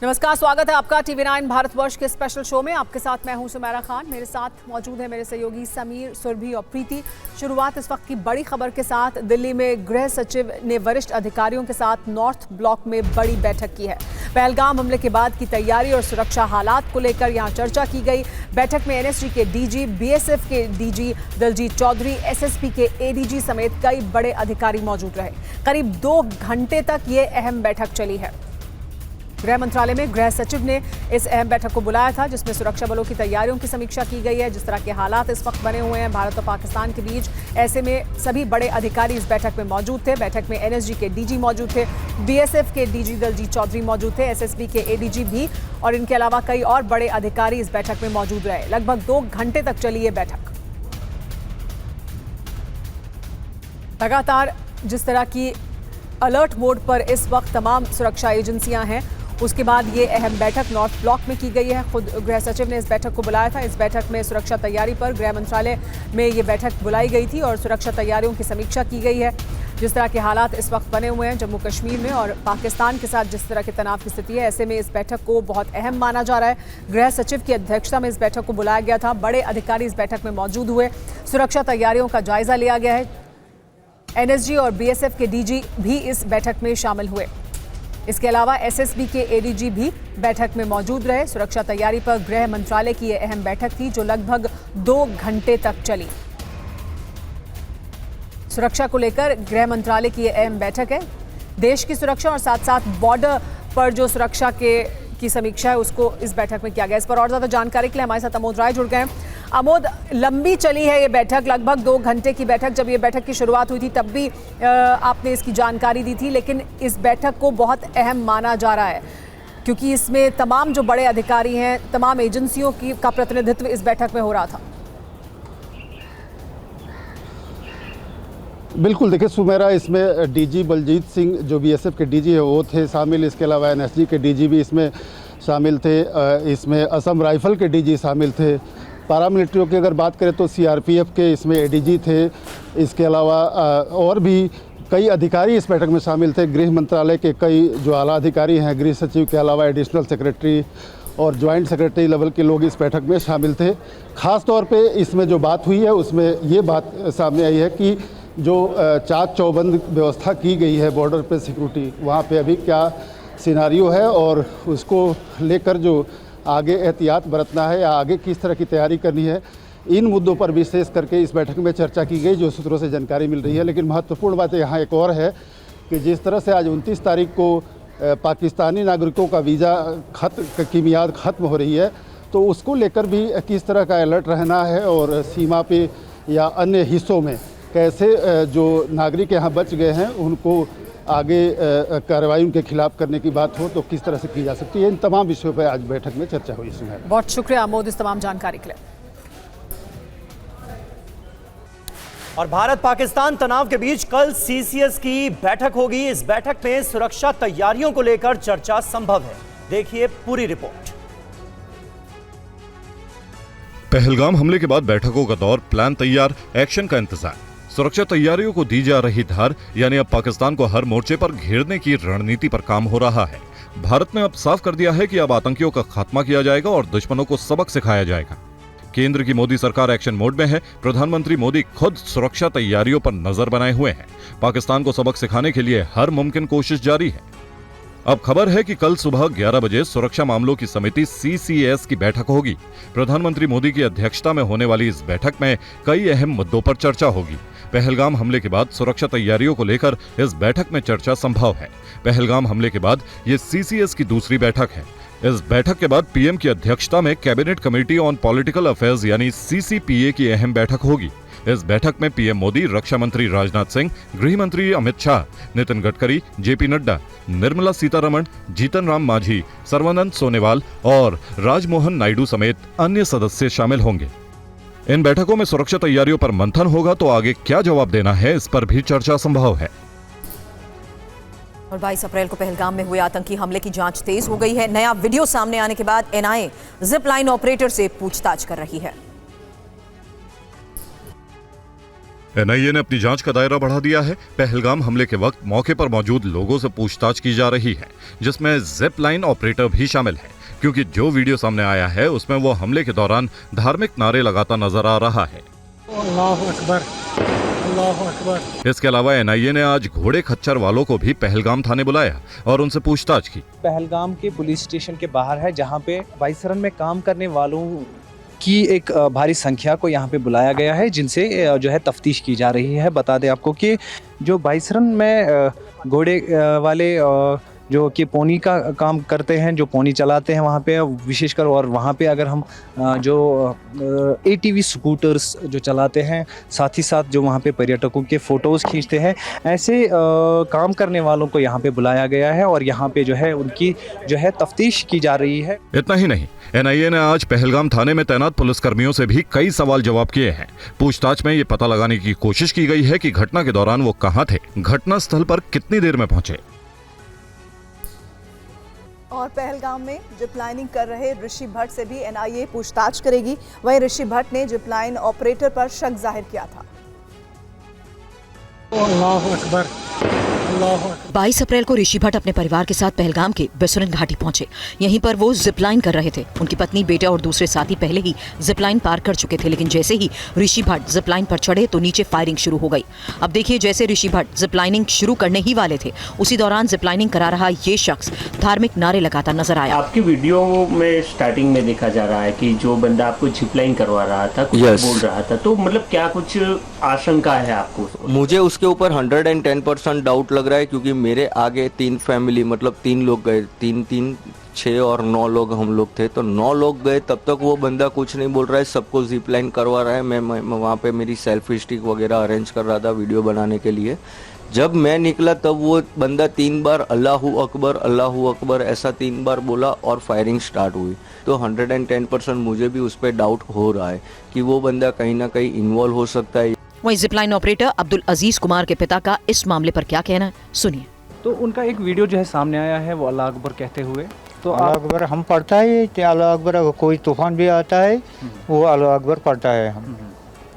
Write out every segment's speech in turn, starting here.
नमस्कार, स्वागत है आपका TV9 भारतवर्ष के स्पेशल शो में। आपके साथ मैं हूं सुमेरा खान। मेरे साथ मौजूद है मेरे सहयोगी समीर, सुरभि और प्रीति। शुरुआत इस वक्त की बड़ी खबर के साथ। दिल्ली में गृह सचिव ने वरिष्ठ अधिकारियों के साथ नॉर्थ ब्लॉक में बड़ी बैठक की है। पहलगाम हमले के बाद की तैयारी और सुरक्षा हालात को लेकर यहां चर्चा की गई। बैठक में NSG के DG, BSF के DG दलजीत चौधरी, SSP के ADG समेत कई बड़े अधिकारी मौजूद रहे। करीब 2 घंटे तक ये अहम बैठक चली है। गृह मंत्रालय में गृह सचिव ने इस अहम बैठक को बुलाया था, जिसमें सुरक्षा बलों की तैयारियों की समीक्षा की गई है। जिस तरह के हालात इस वक्त बने हुए हैं भारत और पाकिस्तान के बीच, ऐसे में सभी बड़े अधिकारी इस बैठक में मौजूद थे। बैठक में NSG के DG मौजूद थे, BSF के DG दलजीत चौधरी मौजूद थे, SSP के ADG भी, और इनके अलावा कई और बड़े अधिकारी इस बैठक में मौजूद रहे। लगभग 2 घंटे तक चली ये बैठक। लगातार जिस तरह की अलर्ट मोड पर इस वक्त तमाम सुरक्षा एजेंसियां हैं, उसके बाद ये अहम बैठक नॉर्थ ब्लॉक में की गई है। खुद गृह सचिव ने इस बैठक को बुलाया था। इस बैठक में सुरक्षा तैयारी पर गृह मंत्रालय में ये बैठक बुलाई गई थी और सुरक्षा तैयारियों की समीक्षा की गई है। जिस तरह के हालात इस वक्त बने हुए हैं जम्मू कश्मीर में और पाकिस्तान के साथ जिस तरह के तनाव की स्थिति है, ऐसे में इस बैठक को बहुत अहम माना जा रहा है। गृह सचिव की अध्यक्षता में इस बैठक को बुलाया गया था। बड़े अधिकारी इस बैठक में मौजूद हुए। सुरक्षा तैयारियों का जायजा लिया गया है। NSG और BSF के DG भी इस बैठक में शामिल हुए। इसके अलावा SSB के ADG भी बैठक में मौजूद रहे। सुरक्षा तैयारी पर गृह मंत्रालय की यह अहम बैठक थी, जो लगभग 2 घंटे तक चली। सुरक्षा को लेकर गृह मंत्रालय की यह अहम बैठक है। देश की सुरक्षा और साथ साथ बॉर्डर पर जो सुरक्षा की समीक्षा है, उसको इस बैठक में किया गया। इस पर और ज्यादा जानकारी के लिए हमारे साथ अमोद राय जुड़ गए हैं। अमोद, लंबी चली है ये बैठक, लगभग 2 घंटे की बैठक। जब ये बैठक की शुरुआत हुई थी तब भी आपने इसकी जानकारी दी थी, लेकिन इस बैठक को बहुत अहम माना जा रहा है क्योंकि इसमें तमाम जो बड़े अधिकारी हैं, तमाम एजेंसियों का प्रतिनिधित्व इस बैठक में हो रहा था। बिल्कुल, देखिए सुमेरा, इसमें DG बलजीत सिंह जो BSF के DG है वो थे शामिल। इसके अलावा NSG के DG भी इसमें शामिल थे। इसमें असम राइफल के DG शामिल थे। पैरामिलिट्रियों की अगर बात करें तो CRPF के इसमें ADG थे। इसके अलावा और भी कई अधिकारी इस बैठक में शामिल थे। गृह मंत्रालय के कई जो आला अधिकारी हैं, गृह सचिव के अलावा एडिशनल सेक्रेटरी और जॉइंट सेक्रेटरी लेवल के लोग इस बैठक में शामिल थे। ख़ास तौर पे इसमें जो बात हुई है उसमें ये बात सामने आई है कि जो चाक चौबंद व्यवस्था की गई है बॉर्डर पे सिक्योरिटी, वहाँ पे अभी क्या सिनारियो है और उसको लेकर जो आगे एहतियात बरतना है या आगे किस तरह की तैयारी करनी है, इन मुद्दों पर विशेष करके इस बैठक में चर्चा की गई, जो सूत्रों से जानकारी मिल रही है। लेकिन महत्वपूर्ण बात यहाँ एक और है कि जिस तरह से आज 29 तारीख को पाकिस्तानी नागरिकों का वीज़ा की मियाद ख़त्म हो रही है, तो उसको लेकर भी किस तरह का अलर्ट रहना है और सीमा पे या अन्य हिस्सों में कैसे जो नागरिक यहाँ बच गए हैं उनको आगे कार्रवाई उनके खिलाफ करने की बात हो तो किस तरह से की जा सकती है। इन तमाम विषयों पर आज बैठक में चर्चा हुई। इसमें बहुत शुक्रिया अमोद इस तमाम जानकारी के लिए। और भारत पाकिस्तान तनाव के बीच कल CCS की बैठक होगी। इस बैठक में सुरक्षा तैयारियों को लेकर चर्चा संभव है। देखिए पूरी रिपोर्ट। पहलगाम हमले के बाद बैठकों का दौर, प्लान तैयार, एक्शन का इंतजार। सुरक्षा तैयारियों को दी जा रही धार, यानी अब पाकिस्तान को हर मोर्चे पर घेरने की रणनीति पर काम हो रहा है। भारत ने अब साफ कर दिया है कि अब आतंकियों का खात्मा किया जाएगा और दुश्मनों को सबक सिखाया जाएगा। केंद्र की मोदी सरकार एक्शन मोड में है। प्रधानमंत्री मोदी खुद सुरक्षा तैयारियों पर नजर बनाए हुए हैं। पाकिस्तान को सबक सिखाने के लिए हर मुमकिन कोशिश जारी है। अब खबर है कि कल सुबह 11 बजे सुरक्षा मामलों की समिति CCS की बैठक होगी। प्रधानमंत्री मोदी की अध्यक्षता में होने वाली इस बैठक में कई अहम मुद्दों पर चर्चा होगी। पहलगाम हमले के बाद सुरक्षा तैयारियों को लेकर इस बैठक में चर्चा संभव है। पहलगाम हमले के बाद ये CCS की दूसरी बैठक है। इस बैठक के बाद PM की अध्यक्षता में cabinet committee on political affairs यानी CCPA की अहम बैठक होगी। इस बैठक में PM मोदी, रक्षा मंत्री राजनाथ सिंह, गृह मंत्री अमित शाह, नितिन गडकरी, JP नड्डा, निर्मला सीतारमण, जीतन राम मांझी, सर्बानंद सोनोवाल और राजमोहन नायडू समेत अन्य सदस्य शामिल होंगे। इन बैठकों में सुरक्षा तैयारियों पर मंथन होगा तो आगे क्या जवाब देना है, इस पर भी चर्चा संभव है। और 22 अप्रैल को पहलगाम में हुए आतंकी हमले की जांच तेज हो गई है। नया वीडियो सामने आने के बाद NIA जिप लाइन ऑपरेटर से पूछताछ कर रही है। एनआईए ने अपनी जांच का दायरा बढ़ा दिया है। पहलगाम हमले के वक्त मौके पर मौजूद लोगों से पूछताछ की जा रही है, जिसमें जिप लाइन ऑपरेटर भी शामिल है, क्योंकि जो वीडियो सामने आया है उसमें वो हमले के दौरान धार्मिक नारे लगाता नजर आ रहा है। अल्लाहु अकबर, अल्लाहु अकबर। इसके अलावा एनआईए ने आज घोड़े खच्चर वालों को भी पहलगाम थाने बुलाया और उनसे पूछताछ की। पहलगाम के पुलिस स्टेशन के बाहर है, जहां पे वाइसरन में काम करने वालों की एक भारी संख्या को यहां पे बुलाया गया है, जिनसे जो है तफ्तीश की जा रही है। बता दें आपको कि जो वाइसरन में घोड़े वाले जो कि पोनी का काम करते हैं, जो पोनी चलाते हैं वहाँ पे विशेषकर, और वहाँ पे अगर हम जो ATV स्कूटर्स जो चलाते हैं, साथ ही साथ जो वहाँ पे पर्यटकों के फ़ोटोज़ खींचते हैं, ऐसे काम करने वालों को यहाँ पे बुलाया गया है और यहाँ पे जो है उनकी जो है तफ्तीश की जा रही है। इतना ही नहीं, एनआईए ने आज पहलगाम थाने में तैनात पुलिसकर्मियों से भी कई सवाल जवाब किए हैं। पूछताछ में ये पता लगाने की कोशिश की गई है कि घटना के दौरान वो कहाँ थे, घटना स्थल पर कितनी देर में पहुंचे। और पहलगाम में जिपलाइनिंग कर रहे ऋषि भट्ट से भी एनआईए पूछताछ करेगी। वहीं ऋषि भट्ट ने जिपलाइन ऑपरेटर पर शक जाहिर किया था। अल्लाहु अकबर, 22 अप्रैल को ऋषि भट्ट अपने परिवार के साथ पहलगाम के बेसुरन घाटी पहुंचे। यहीं पर वो जिपलाइन कर रहे थे। उनकी पत्नी, बेटा और दूसरे साथी पहले ही जिपलाइन पार कर चुके थे, लेकिन जैसे ही ऋषि भट्ट जिपलाइन पर चढ़े तो नीचे फायरिंग शुरू हो गई। अब देखिए, जैसे ऋषि भट्ट जिपलाइनिंग शुरू करने ही वाले थे, उसी दौरान जिपलाइनिंग करा रहा ये शख्स धार्मिक नारे लगाता नजर आया। आपकी वीडियो में स्टार्टिंग में देखा जा रहा है कि जो बंदा आपको जिपलाइन करवा रहा था, कुछ बोल रहा था, तो मतलब क्या कुछ आशंका है आपको? मुझे उसके ऊपर 110% डाउट लग रहा है, क्योंकि मेरे आगे 3 फैमिली, मतलब 3 लोग गए, 3, 6 और 9 लोग हम लोग थे, तो 9 लोग गए, तब तक वो बंदा कुछ नहीं बोल रहा है, सबको जिप लाइन करवा रहा है। मैं वहाँ पे मेरी सेल्फी स्टिक वगैरह अरेंज कर रहा था वीडियो बनाने के लिए। जब मैं निकला तब वो बंदा 3 बार अल्लाहू अकबर ऐसा 3 बार बोला और फायरिंग स्टार्ट हुई। तो 110% मुझे भी उस पर डाउट हो रहा है कि वो बंदा कहीं ना कहीं इन्वॉल्व हो सकता है। वहीं जिपलाइन ऑपरेटर अब्दुल अजीज कुमार के पिता का इस मामले पर क्या कहना है, सुनिए। तो उनका एक वीडियो जो है सामने आया है, वो अल्लाह अकबर कहते हुए। तो अल्लाह अकबर हम पढ़ता है कि अल्लाह अकबर, अगर कोई तूफान भी आता है वो अल्लाह अकबर पढ़ता है। हम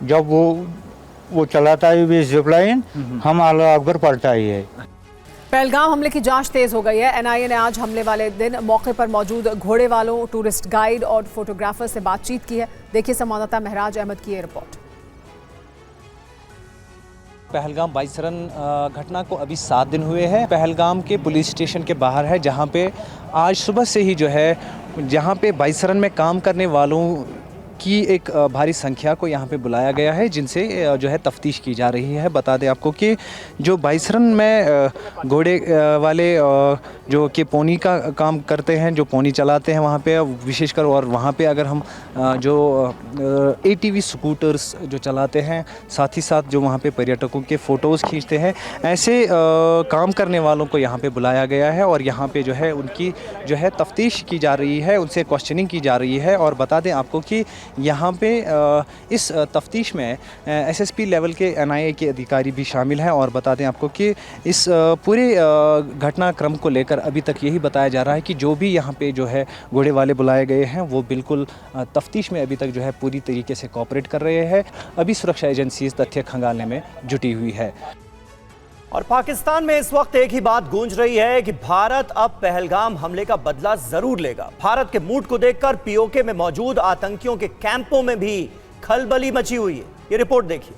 जब वो चलाता है जिपलाइन, हम अल्लाह अकबर पढ़ता ही है। पहलगाम हमले की जांच तेज हो गई है। एनआईए ने आज हमले वाले दिन मौके पर मौजूद घोड़े वालों, टूरिस्ट गाइड और फोटोग्राफर से बातचीत की है। देखिए संवाददाता महराज अहमद की ये रिपोर्ट। पहलगाम वाइसरन घटना को अभी 7 दिन हुए हैं। पहलगाम के पुलिस स्टेशन के बाहर है, जहां पे आज सुबह से ही जो है, जहां पे वाइसरन में काम करने वालों की एक भारी संख्या को यहाँ पे बुलाया गया है, जिनसे जो है तफ्तीश की जा रही है। बता दें आपको कि जो वाइसरन में घोड़े वाले जो कि पोनी का काम करते हैं, जो पोनी चलाते हैं वहाँ पे विशेषकर, और वहाँ पे अगर हम जो ATV स्कूटर्स जो चलाते हैं, साथ ही साथ जो वहाँ पे पर्यटकों के फ़ोटोज़ खींचते हैं, ऐसे काम करने वालों को यहाँ पे बुलाया गया है और यहाँ पे जो है उनकी जो है तफ्तीश की जा रही है, उनसे क्वेश्चनिंग की जा रही है। और बता दें आपको कि यहाँ पे इस तफ्तीश में SSP लेवल के NIA के अधिकारी भी शामिल हैं। और बता दें आपको कि इस पूरे घटनाक्रम को लेकर अभी तक यही बताया जा रहा है कि जो भी यहाँ पे जो है घोड़े वाले बुलाए गए हैं, वो बिल्कुल तफ्तीश में अभी तक जो है पूरी तरीके से कोऑपरेट कर रहे हैं। अभी सुरक्षा एजेंसीज तथ्य खंगालने में जुटी हुई है। और पाकिस्तान में इस वक्त एक ही बात गूंज रही है कि भारत अब पहलगाम हमले का बदला जरूर लेगा। भारत के मूड को देखकर POK में मौजूद आतंकियों के कैंपों में भी खलबली मची हुई है। ये रिपोर्ट देखिए।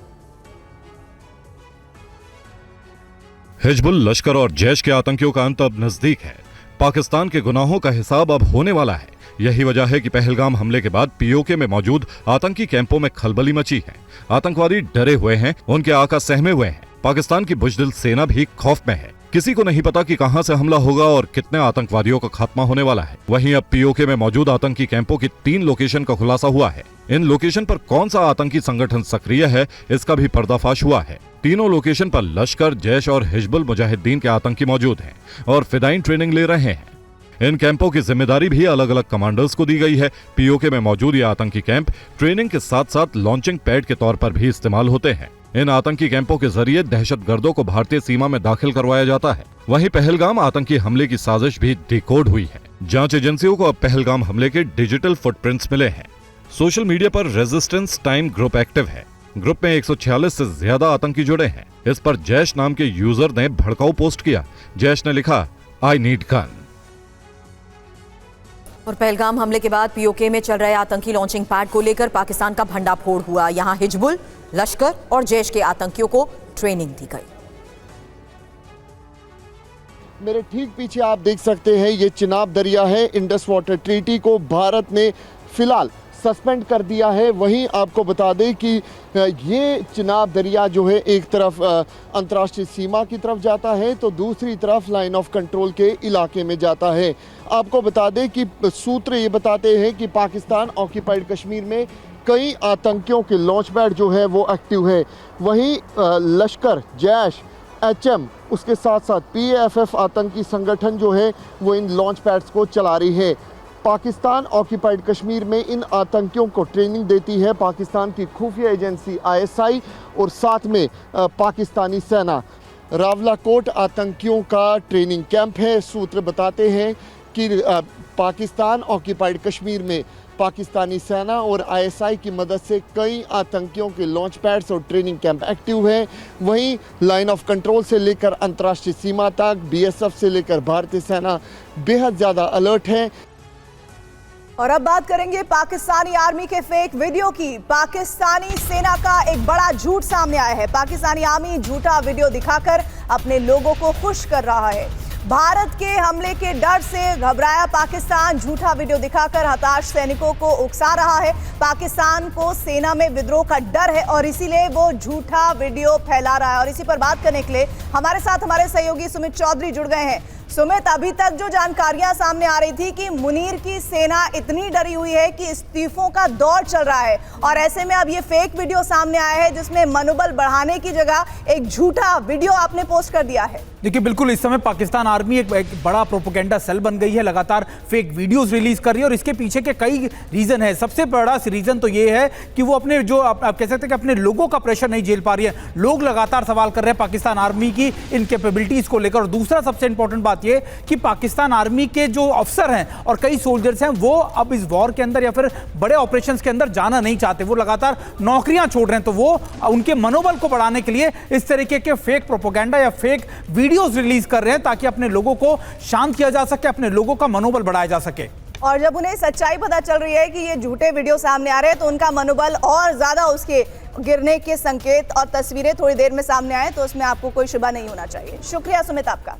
हिजबुल, लश्कर और जैश के आतंकियों का अंत अब नजदीक है। पाकिस्तान के गुनाहों का हिसाब अब होने वाला है। यही वजह है कि पहलगाम हमले के बाद POK में मौजूद आतंकी कैंपों में खलबली मची है। आतंकवादी डरे हुए हैं, उनके आका सहमे हुए हैं। पाकिस्तान की बुजदिल सेना भी खौफ में है। किसी को नहीं पता कि कहां से हमला होगा और कितने आतंकवादियों का खात्मा होने वाला है। वहीं अब POK में मौजूद आतंकी कैंपों की 3 लोकेशन का खुलासा हुआ है। इन लोकेशन पर कौन सा आतंकी संगठन सक्रिय है, इसका भी पर्दाफाश हुआ है। तीनों लोकेशन पर लश्कर, जैश और हिजबुल मुजाहिदीन के आतंकी मौजूद हैं और फिदाइन ट्रेनिंग ले रहे हैं। इन कैंपों की जिम्मेदारी भी अलग अलग कमांडर्स को दी गई है। POK में मौजूद ये आतंकी कैंप ट्रेनिंग के साथ साथ लॉन्चिंग पैड के तौर पर भी इस्तेमाल होते हैं। इन आतंकी कैंपों के जरिए दहशतगर्दों को भारतीय सीमा में दाखिल करवाया जाता है। वहीं पहलगाम आतंकी हमले की साजिश भी डिकोड हुई है। जांच एजेंसियों को अब पहलगाम हमले के डिजिटल फुटप्रिंट्स मिले हैं। सोशल मीडिया पर रेजिस्टेंस टाइम ग्रुप एक्टिव है। ग्रुप में 146 से ज्यादा आतंकी जुड़े हैं। इस पर जैश नाम के यूजर ने भड़काऊ पोस्ट किया। जैश ने लिखा, आई नीड गन। और पहलगाम हमले के बाद पीओके में चल रहे आतंकी लॉन्चिंग पैड को लेकर पाकिस्तान का भंडाफोड़ हुआ। यहां हिजबुल, लश्कर और जैश के आतंकियों को ट्रेनिंग दी गई। मेरे ठीक पीछे आप देख सकते हैं, ये चिनाब दरिया है। इंडस वाटर ट्रीटी को भारत ने फिलहाल सस्पेंड कर दिया है। वहीं आपको बता दें कि ये चिनाब दरिया जो है एक तरफ अंतर्राष्ट्रीय सीमा की तरफ जाता है तो दूसरी तरफ लाइन ऑफ कंट्रोल के इलाके में जाता है। आपको बता दें कि सूत्र ये बताते हैं कि पाकिस्तान ऑक्यूपाइड कश्मीर में कई आतंकियों के लॉन्च पैड जो है वो एक्टिव है। वहीं लश्कर, जैश, HM, उसके साथ साथ PAFF आतंकी संगठन जो है वो इन लॉन्च पैड्स को चला रही है। पाकिस्तान ऑक्यूपाइड कश्मीर में इन आतंकियों को ट्रेनिंग देती है पाकिस्तान की खुफिया एजेंसी ISI और साथ में पाकिस्तानी सेना। रावलाकोट आतंकियों का ट्रेनिंग कैंप है। सूत्र बताते हैं कि पाकिस्तान ऑक्यूपाइड कश्मीर में पाकिस्तानी सेना और ISI की मदद से कई आतंकियों के लॉन्च पैड्स और ट्रेनिंग कैंप एक्टिव हैं। वहीं लाइन ऑफ कंट्रोल से लेकर अंतर्राष्ट्रीय सीमा तक BSF से लेकर भारतीय सेना बेहद ज़्यादा अलर्ट है। और अब बात करेंगे पाकिस्तानी आर्मी के फेक वीडियो की। पाकिस्तानी सेना का एक बड़ा झूठ सामने आया है। पाकिस्तानी आर्मी झूठा वीडियो दिखाकर अपने लोगों को खुश कर रहा है। भारत के हमले के डर से घबराया पाकिस्तान झूठा वीडियो दिखाकर हताश सैनिकों को उकसा रहा है। पाकिस्तान को सेना में विद्रोह का डर है और इसीलिए वो झूठा वीडियो फैला रहा है। और इसी पर बात करने के लिए हमारे साथ हमारे सहयोगी सुमित चौधरी जुड़ गए हैं। सुमित, अभी तक जो जानकारियां सामने आ रही थी कि मुनीर की सेना इतनी डरी हुई है कि इस्तीफों का दौर चल रहा है और ऐसे में अब ये फेक वीडियो सामने आया है जिसमें मनोबल बढ़ाने की जगह एक झूठा वीडियो आपने पोस्ट कर दिया है। देखिए, बिल्कुल इस समय पाकिस्तान आर्मी एक बड़ा प्रोपेगेंडा सेल बन गई है। लगातार फेक वीडियोस रिलीज कर रही है और इसके पीछे के कई रीजन है। सबसे बड़ा रीजन तो ये है कि वो अपने जो आप कह सकते हैं कि अपने लोगों का प्रेशर नहीं झेल पा रही है। लोग लगातार सवाल कर रहे हैं पाकिस्तान आर्मी की इन कैपेबिलिटीज को लेकर। और दूसरा सबसे इंपॉर्टेंट बात ये कि पाकिस्तान आर्मी के जो अफसर हैं और कई सोल्जर्स हैं वो अब इस वॉर के अंदर या फिर बड़े ऑपरेशंस के अंदर जाना नहीं चाहते। वो लगातार नौकरियां छोड़ रहे हैं। तो वो उनके मनोबल को बढ़ाने के लिए इस तरीके के फेक प्रोपेगेंडा या फेक वीडियोस रिलीज कर रहे हैं ताकि अपने लोगों को शांत किया जा सके, अपने लोगों का मनोबल बढ़ाया जा सके। और जब उन्हें सच्चाई पता चल रही है कि ये झूठे वीडियो सामने आ रहे हैं तो उनका मनोबल और ज्यादा उसके गिरने के संकेत और तस्वीरें थोड़ी देर में सामने आए तो उसमें आपको कोई शुबा नहीं होना चाहिए। शुक्रिया सुमित आपका।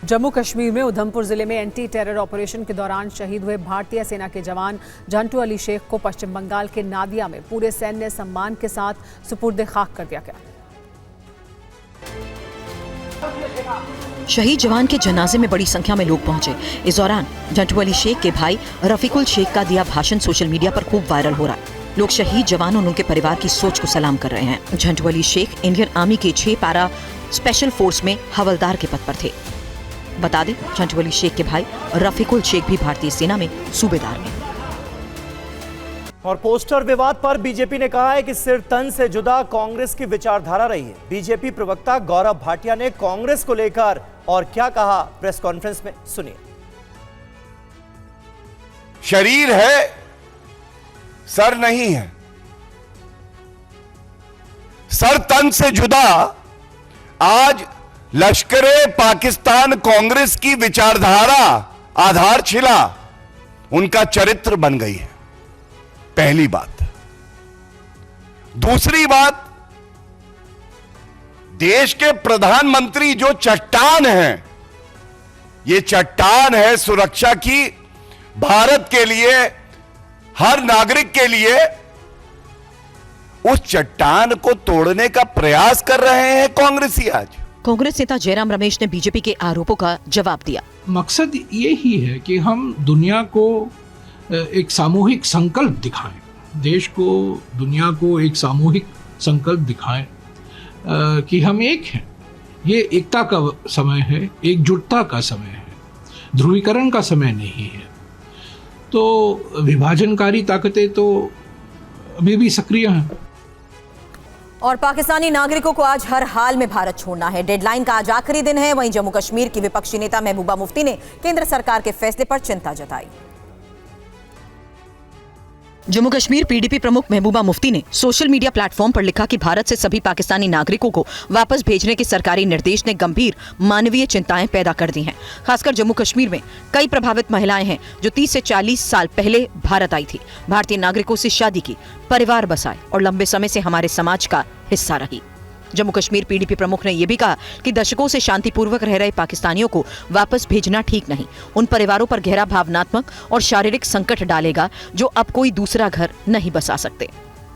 जम्मू कश्मीर में उधमपुर जिले में एंटी टेरर ऑपरेशन के दौरान शहीद हुए भारतीय सेना के जवान झंटू अली शेख को पश्चिम बंगाल के नादिया में पूरे सैन्य सम्मान के साथ सुपुर्द खाक कर दिया गया। शहीद जवान के जनाजे में बड़ी संख्या में लोग पहुंचे। इस दौरान झंटू अली शेख के भाई रफीकुल शेख का दिया भाषण सोशल मीडिया पर खूब वायरल हो रहा है। लोग शहीद जवान और उनके परिवार की सोच को सलाम कर रहे हैं। झंटू अली शेख इंडियन आर्मी के 6 पैरा स्पेशल फोर्स में हवलदार के पद पर थे। बता दें, झंटू अली शेख के भाई रफीकुल शेख भी भारतीय सेना में सूबेदार हैं। और पोस्टर विवाद पर बीजेपी ने कहा है कि सिर तन से जुदा कांग्रेस की विचारधारा रही है। बीजेपी प्रवक्ता गौरव भाटिया ने कांग्रेस को लेकर और क्या कहा प्रेस कॉन्फ्रेंस में, सुनिए। शरीर है, सर नहीं है। सर तन से जुदा आज लश्करे पाकिस्तान कांग्रेस की विचारधारा आधारशिला उनका चरित्र बन गई है। पहली बात। दूसरी बात, देश के प्रधानमंत्री जो चट्टान हैं, ये चट्टान है सुरक्षा की, भारत के लिए, हर नागरिक के लिए। उस चट्टान को तोड़ने का प्रयास कर रहे हैं कांग्रेसी आज। कांग्रेस नेता जयराम रमेश ने बीजेपी के आरोपों का जवाब दिया। मकसद ये ही है कि हम दुनिया को एक सामूहिक संकल्प दिखाएं, देश को, दुनिया को एक सामूहिक संकल्प दिखाएं कि हम एक हैं। ये एकता का समय है, एकजुटता का समय है, ध्रुवीकरण का समय नहीं है। तो विभाजनकारी ताकतें तो अभी भी सक्रिय हैं। और पाकिस्तानी नागरिकों को आज हर हाल में भारत छोड़ना है। डेडलाइन का आज आखिरी दिन है। वहीं जम्मू कश्मीर की विपक्षी नेता महबूबा मुफ्ती ने केंद्र सरकार के फैसले पर चिंता जताई। जम्मू कश्मीर पीडीपी प्रमुख महबूबा मुफ्ती ने सोशल मीडिया प्लेटफॉर्म पर लिखा कि भारत से सभी पाकिस्तानी नागरिकों को वापस भेजने के सरकारी निर्देश ने गंभीर मानवीय चिंताएं पैदा कर दी हैं। खासकर जम्मू कश्मीर में कई प्रभावित महिलाएं हैं जो 30 से 40 साल पहले भारत आई थी, भारतीय नागरिकों से शादी की, परिवार बसाए और लंबे समय से हमारे समाज का हिस्सा रही। जम्मू कश्मीर पीडीपी प्रमुख ने यह भी कहा कि दशकों से शांतिपूर्वक रह रहे पाकिस्तानियों को वापस भेजना ठीक नहीं, उन परिवारों पर गहरा भावनात्मक और शारीरिक संकट डालेगा जो अब कोई दूसरा घर नहीं बसा सकते।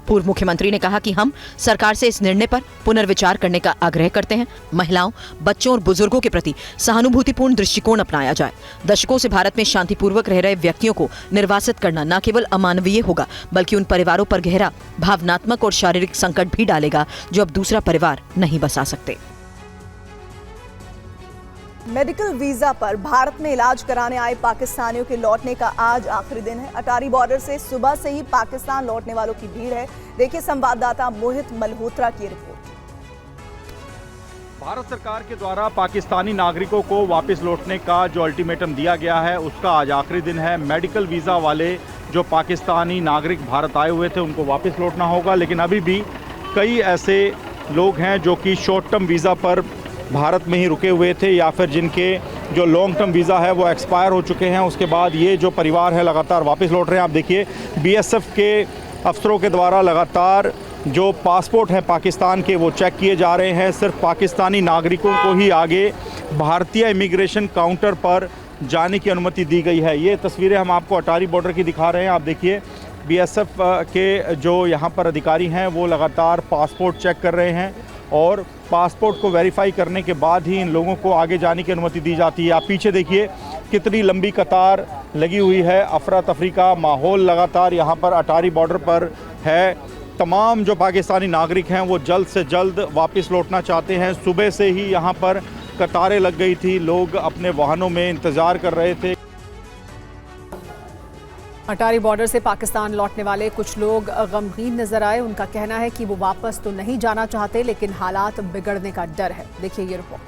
पूर्व मुख्यमंत्री ने कहा कि हम सरकार से इस निर्णय पर पुनर्विचार करने का आग्रह करते हैं। महिलाओं, बच्चों और बुजुर्गों के प्रति सहानुभूतिपूर्ण दृष्टिकोण अपनाया जाए। दशकों से भारत में शांतिपूर्वक रह रहे व्यक्तियों को निर्वासित करना न केवल अमानवीय होगा बल्कि उन परिवारों पर गहरा भावनात्मक और शारीरिक संकट भी डालेगा जो अब दूसरा परिवार नहीं बसा सकते। मेडिकल वीजा पर भारत में इलाज कराने आए पाकिस्तानियों के लौटने का आज आखिरी दिन है। अटारी बॉर्डर से सुबह से ही पाकिस्तान लौटने वालों की भीड़ है। देखिए संवाददाता मोहित मल्होत्रा की रिपोर्ट। भारत सरकार के द्वारा पाकिस्तानी नागरिकों को वापस लौटने का जो अल्टीमेटम दिया गया है उसका आज आखिरी दिन है। मेडिकल वीजा वाले जो पाकिस्तानी नागरिक भारत आए हुए थे उनको वापस लौटना होगा, लेकिन अभी भी कई ऐसे लोग हैं जो कि शॉर्ट टर्म वीज़ा पर भारत में ही रुके हुए थे या फिर जिनके जो लॉन्ग टर्म वीज़ा है वो एक्सपायर हो चुके हैं। उसके बाद ये जो परिवार है लगातार वापस लौट रहे हैं। आप देखिए बीएसएफ के अफसरों के द्वारा लगातार जो पासपोर्ट हैं पाकिस्तान के वो चेक किए जा रहे हैं। सिर्फ पाकिस्तानी नागरिकों को ही आगे भारतीय इमिग्रेशन काउंटर पर जाने की अनुमति दी गई है। ये तस्वीरें हम आपको अटारी बॉर्डर की दिखा रहे हैं। आप देखिए बीएसएफ के जो यहाँ पर अधिकारी हैं वो लगातार पासपोर्ट चेक कर रहे हैं और पासपोर्ट को वेरीफाई करने के बाद ही इन लोगों को आगे जाने की अनुमति दी जाती है। आप पीछे देखिए कितनी लंबी कतार लगी हुई है। अफरा तफरी का माहौल लगातार यहाँ पर अटारी बॉर्डर पर है। तमाम जो पाकिस्तानी नागरिक हैं वो जल्द से जल्द वापस लौटना चाहते हैं। सुबह से ही यहाँ पर कतारें लग गई थी, लोग अपने वाहनों में इंतज़ार कर रहे थे। अटारी बॉर्डर से पाकिस्तान लौटने वाले कुछ लोग गमगीन नजर आए। उनका कहना है कि वो वापस तो नहीं जाना चाहते लेकिन हालात बिगड़ने का डर है। देखिए ये रिपोर्ट।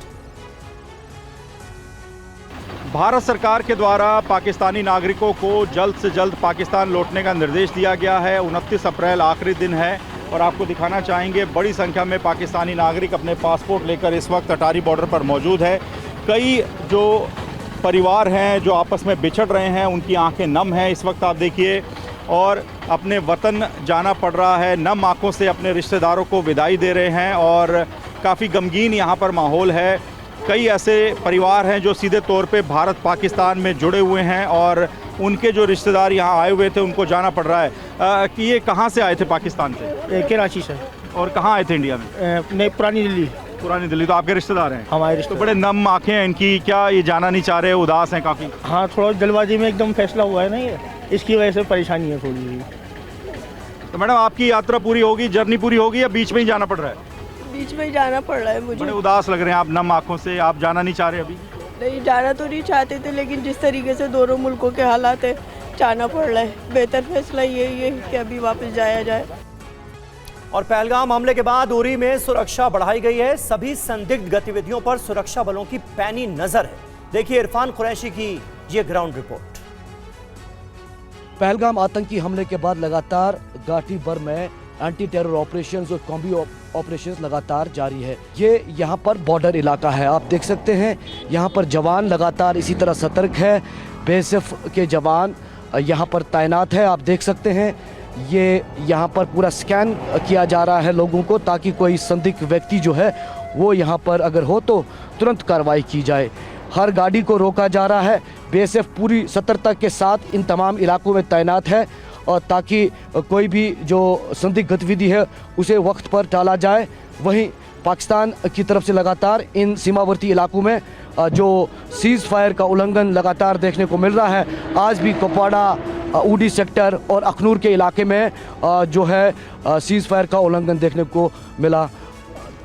भारत सरकार के द्वारा पाकिस्तानी नागरिकों को जल्द से जल्द पाकिस्तान लौटने का निर्देश दिया गया है। 29 अप्रैल आखिरी दिन है और आपको दिखाना चाहेंगे बड़ी संख्या में पाकिस्तानी नागरिक अपने पासपोर्ट लेकर इस वक्त अटारी बॉर्डर पर मौजूद है। कई जो परिवार हैं जो आपस में बिछड़ रहे हैं उनकी आंखें नम हैं इस वक्त। आप देखिए और अपने वतन जाना पड़ रहा है, नम आंखों से अपने रिश्तेदारों को विदाई दे रहे हैं और काफ़ी गमगीन यहाँ पर माहौल है। कई ऐसे परिवार हैं जो सीधे तौर पे भारत पाकिस्तान में जुड़े हुए हैं और उनके जो रिश्तेदार यहाँ आए हुए थे उनको जाना पड़ रहा है। कि ये कहाँ से आए थे पाकिस्तान से? कराची से। और कहाँ आए थे इंडिया में? नहीं, पुरानी दिल्ली। पुरानी दिल्ली। तो आपके रिश्तेदार हैं? हमारे रिश्तेदार। तो बड़े नम आँखें हैं इनकी, क्या ये जाना नहीं चाह रहे, उदास हैं काफ़ी? हाँ, थोड़ा जल्दबाजी में एकदम फैसला हुआ है ना ये, इसकी वजह से परेशानी है थोड़ी। तो मैडम आपकी यात्रा पूरी होगी, जर्नी पूरी होगी या बीच में ही जाना पड़ रहा है? बीच में ही जाना पड़ रहा है मुझे। बड़े उदास लग रहे हैं आप नम आँखों से। आप जाना नहीं चाह रहे अभी? नहीं, जाना तो नहीं चाहते थे लेकिन जिस तरीके से दोनों मुल्कों के हालात है जाना पड़ रहा है। बेहतर फैसला यही है कि अभी वापस जाया जाए। और पहलगाम हमले के बाद उरी में सुरक्षा बढ़ाई गई है। सभी संदिग्ध गतिविधियों पर सुरक्षा बलों की पैनी नजर है। देखिए इरफान कुरैशी की ये ग्राउंड रिपोर्ट। पहलगाम आतंकी हमले के बाद लगातार घाटी भर में एंटी टेरर ऑपरेशंस और कॉम्बी ऑपरेशंस लगातार जारी है। ये यहाँ पर बॉर्डर इलाका है, आप देख सकते हैं यहाँ पर जवान लगातार इसी तरह सतर्क है। बीएसएफ के जवान यहाँ पर तैनात है। आप देख सकते हैं ये यहाँ पर पूरा स्कैन किया जा रहा है लोगों को ताकि कोई संदिग्ध व्यक्ति जो है वो यहाँ पर अगर हो तो तुरंत कार्रवाई की जाए। हर गाड़ी को रोका जा रहा है। बीएसएफ पूरी सतर्कता के साथ इन तमाम इलाकों में तैनात है और ताकि कोई भी जो संदिग्ध गतिविधि है उसे वक्त पर टाला जाए। वहीं पाकिस्तान की तरफ से लगातार इन सीमावर्ती इलाकों में जो सीज़ फायर का उल्लंघन लगातार देखने को मिल रहा है। आज भी कुपवाड़ा, ऊडी सेक्टर और अखनूर के इलाके में जो है सीज़ फायर का उल्लंघन देखने को मिला।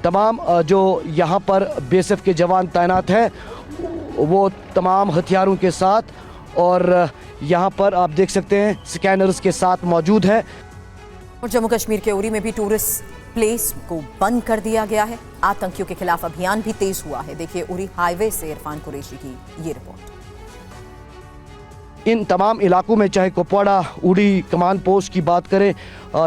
तमाम जो यहाँ पर बीएसएफ के जवान तैनात हैं वो तमाम हथियारों के साथ और यहाँ पर आप देख सकते हैं स्कैनर्स के साथ मौजूद है। और जम्मू कश्मीर के उरी में भी टूरिस्ट प्लेस को बंद कर दिया गया है। आतंकियों के खिलाफ अभियान भी तेज हुआ है। देखिए उरी हाईवे से इरफान कुरैशी की ये रिपोर्ट। इन तमाम इलाकों में, चाहे कुपवाड़ा, उड़ी, कमान पोस्ट की बात करें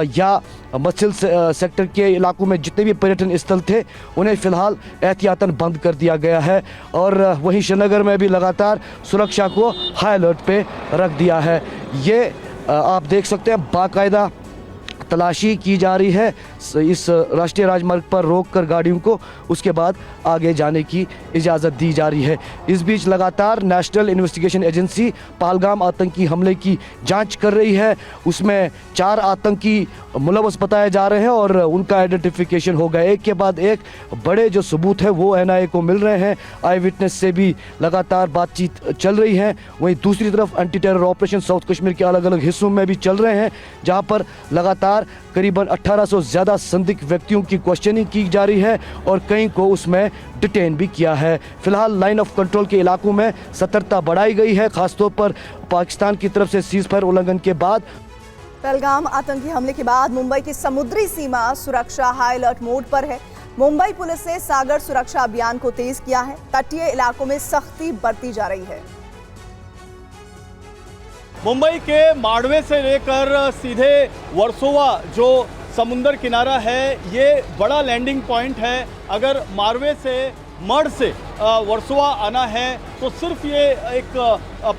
या मछिल सेक्टर के इलाकों में जितने भी पर्यटन स्थल थे उन्हें फ़िलहाल एहतियातन बंद कर दिया गया है। और वहीं श्रीनगर में भी लगातार सुरक्षा को हाई अलर्ट पे रख दिया है। ये आप देख सकते हैं बाकायदा तलाशी की जा रही है इस राष्ट्रीय राजमार्ग पर रोककर गाड़ियों को, उसके बाद आगे जाने की इजाज़त दी जा रही है। इस बीच लगातार नेशनल इन्वेस्टिगेशन एजेंसी पहलगाम आतंकी हमले की जांच कर रही है। उसमें 4 आतंकी मुलव्वस बताए जा रहे हैं और उनका आइडेंटिफिकेशन हो गया। एक के बाद एक बड़े जो सबूत है वो NIA को मिल रहे हैं। आई विटनेस से भी लगातार बातचीत चल रही है। वहीं दूसरी तरफ anti terror operation south Kashmir के अलग अलग हिस्सों में भी चल रहे हैं, जहाँ पर लगातार करीबन 1800 से ज़्यादा संदिग्ध व्यक्तियों की क्वेश्चनिंग की जा रही है और कई को उसमें डिटेन भी किया है। फिलहाल लाइन ऑफ कंट्रोल के इलाकों में सतर्कता बढ़ाई गई है, खासतौर पर पाकिस्तान की तरफ से सीज फायर उल्लंघन के बाद। पहलगाम आतंकी हमले के बाद मुंबई की समुद्री सीमा सुरक्षा हाई अलर्ट मोड पर है। मुंबई पुलिस ने सागर सुरक्षा अभियान को तेज किया है। तटीय इलाकों में सख्ती बरती जा रही है। मुंबई के मांडवे से लेकर सीधे वर्सोवा जो समुंदर किनारा है, ये बड़ा लैंडिंग पॉइंट है। अगर मांडवे से मड से वर्सोवा आना है तो सिर्फ ये एक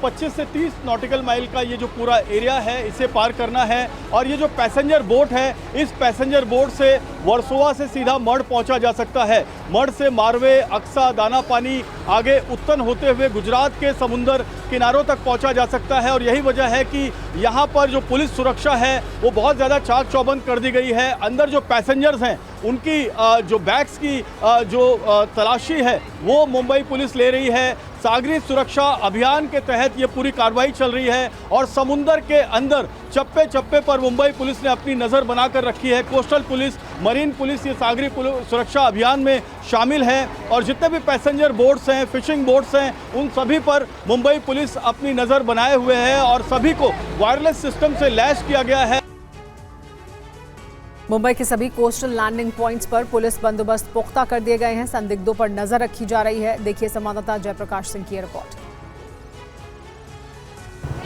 25 से 30 नॉटिकल माइल का ये जो पूरा एरिया है इसे पार करना है। और ये जो पैसेंजर बोट है, इस पैसेंजर बोट से वर्सोवा से सीधा मड पहुंचा जा सकता है। मड से मारवे, अक्सा, दाना पानी आगे उत्तन होते हुए गुजरात के समुंदर किनारों तक पहुंचा जा सकता है। और यही वजह है कि यहाँ पर जो पुलिस सुरक्षा है वो बहुत ज़्यादा चाक चौबंद कर दी गई है। अंदर जो पैसेंजर्स हैं उनकी जो बैग्स की जो तलाशी है वो मुंबई पुलिस ले रही है। सागरी सुरक्षा अभियान के तहत ये पूरी कार्रवाई चल रही है और समुंदर के अंदर चप्पे चप्पे पर मुंबई पुलिस ने अपनी नज़र बनाकर रखी है। कोस्टल पुलिस, मरीन पुलिस ये सागरी सुरक्षा अभियान में शामिल है और जितने भी पैसेंजर बोट्स हैं, फिशिंग बोट्स हैं, उन सभी पर मुंबई पुलिस अपनी नज़र बनाए हुए है और सभी को वायरलेस सिस्टम से लैस किया गया है। मुंबई के सभी कोस्टल लैंडिंग पॉइंट्स पर पुलिस बंदोबस्त पुख्ता कर दिए गए हैं। संदिग्धों पर नजर रखी जा रही है। देखिए संवाददाता जयप्रकाश सिंह की रिपोर्ट।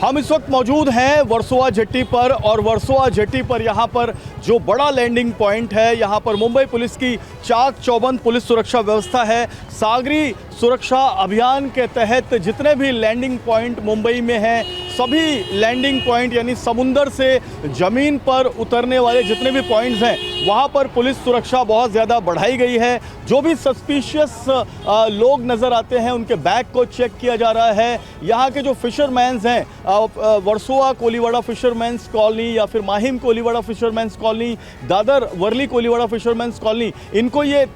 हम इस वक्त मौजूद हैं वर्सोवा जेट्टी पर और वर्सोवा जेट्टी पर यहाँ पर जो बड़ा लैंडिंग पॉइंट है, यहाँ पर मुंबई पुलिस की चाक चौबंद पुलिस सुरक्षा व्यवस्था है। सागरी सुरक्षा अभियान के तहत जितने भी लैंडिंग पॉइंट मुंबई में हैं, सभी लैंडिंग पॉइंट यानी समुंदर से ज़मीन पर उतरने वाले जितने भी पॉइंट्स हैं वहाँ पर पुलिस सुरक्षा बहुत ज़्यादा बढ़ाई गई है। जो भी सस्पिशियस लोग नज़र आते हैं उनके बैग को चेक किया जा रहा है। यहाँ के जो फिशरमैन्स हैं, वर्सोवा कोलीवाड़ा फिशरमैन्स कॉलोनी या फिर Mahim Koliwada fishermen's colony, Dadar Worli Koliwada fishermen's colony, इनको ये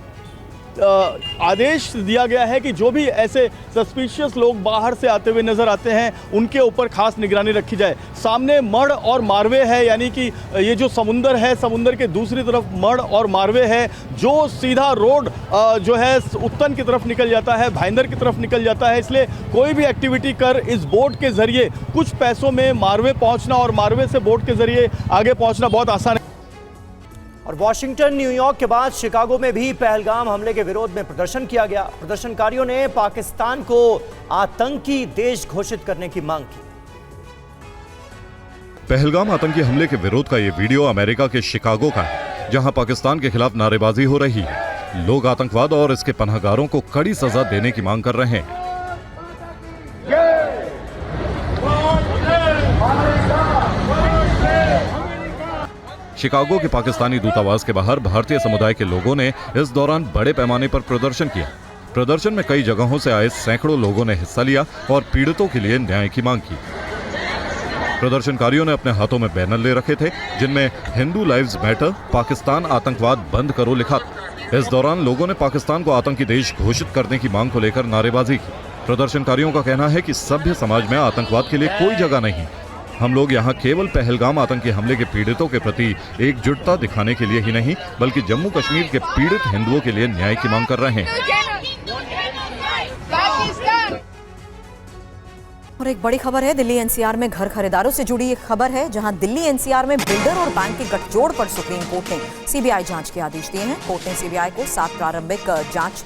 आदेश दिया गया है कि जो भी ऐसे सस्पिशियस लोग बाहर से आते हुए नज़र आते हैं उनके ऊपर खास निगरानी रखी जाए। सामने मड और मारवे है, यानी कि ये जो समुंदर है, समुंदर के दूसरी तरफ मड और मारवे है, जो सीधा रोड जो है उत्तन की तरफ निकल जाता है, भाईंदर की तरफ निकल जाता है। इसलिए कोई भी एक्टिविटी कर इस बोट के ज़रिए कुछ पैसों में मारवे पहुँचना और मारवे से बोट के ज़रिए आगे पहुँचना बहुत आसान है। और वॉशिंगटन, न्यूयॉर्क के बाद शिकागो में भी पहलगाम हमले के विरोध में प्रदर्शन किया गया। प्रदर्शनकारियों ने पाकिस्तान को आतंकी देश घोषित करने की मांग की। पहलगाम आतंकी हमले के विरोध का ये वीडियो अमेरिका के शिकागो का है, जहां पाकिस्तान के खिलाफ नारेबाजी हो रही है। लोग आतंकवाद और इसके पनाहगारों को कड़ी सजा देने की मांग कर रहे हैं। शिकागो के पाकिस्तानी दूतावास के बाहर भारतीय समुदाय के लोगों ने इस दौरान बड़े पैमाने पर प्रदर्शन किया। प्रदर्शन में कई जगहों से आए सैकड़ों लोगों ने हिस्सा लिया और पीड़ितों के लिए न्याय की मांग की। प्रदर्शनकारियों ने अपने हाथों में बैनर ले रखे थे जिनमें हिंदू लाइव्स मैटर, पाकिस्तान आतंकवाद बंद करो लिखा था। इस दौरान लोगों ने पाकिस्तान को आतंकी देश घोषित करने की मांग को लेकर नारेबाजी की। प्रदर्शनकारियों का कहना है कि सभ्य समाज में आतंकवाद के लिए कोई जगह नहीं। हम लोग यहाँ केवल पहलगाम आतंकी हमले के पीड़ितों के प्रति एकजुटता दिखाने के लिए ही नहीं, बल्कि जम्मू कश्मीर के पीड़ित हिंदुओं के लिए न्याय की मांग कर रहे हैं। और एक बड़ी खबर है, दिल्ली एनसीआर में घर खरीदारों से जुड़ी एक खबर है, जहां दिल्ली एनसीआर में बिल्डर और बैंक के गठजोड़ पर सुप्रीम कोर्ट ने सीबीआई जांच के आदेश दिए हैं। कोर्ट ने सीबीआई को 7 प्रारंभिक जांच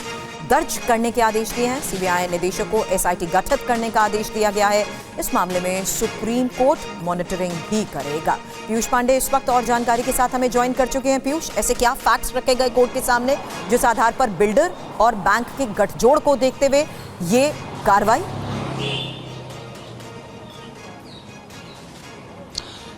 दर्ज करने के आदेश दिए हैं। सीबीआई निदेशक को एसआईटी गठित करने का आदेश दिया गया है। इस मामले में सुप्रीम कोर्ट मॉनिटरिंग भी करेगा। पीयूष पांडे इस वक्त और जानकारी के साथ हमें ज्वाइन कर चुके हैं। पीयूष, ऐसे क्या फैक्ट्स रखे गए कोर्ट के सामने जिस आधार पर बिल्डर और बैंक के गठजोड़ को देखते हुए ये कार्रवाई?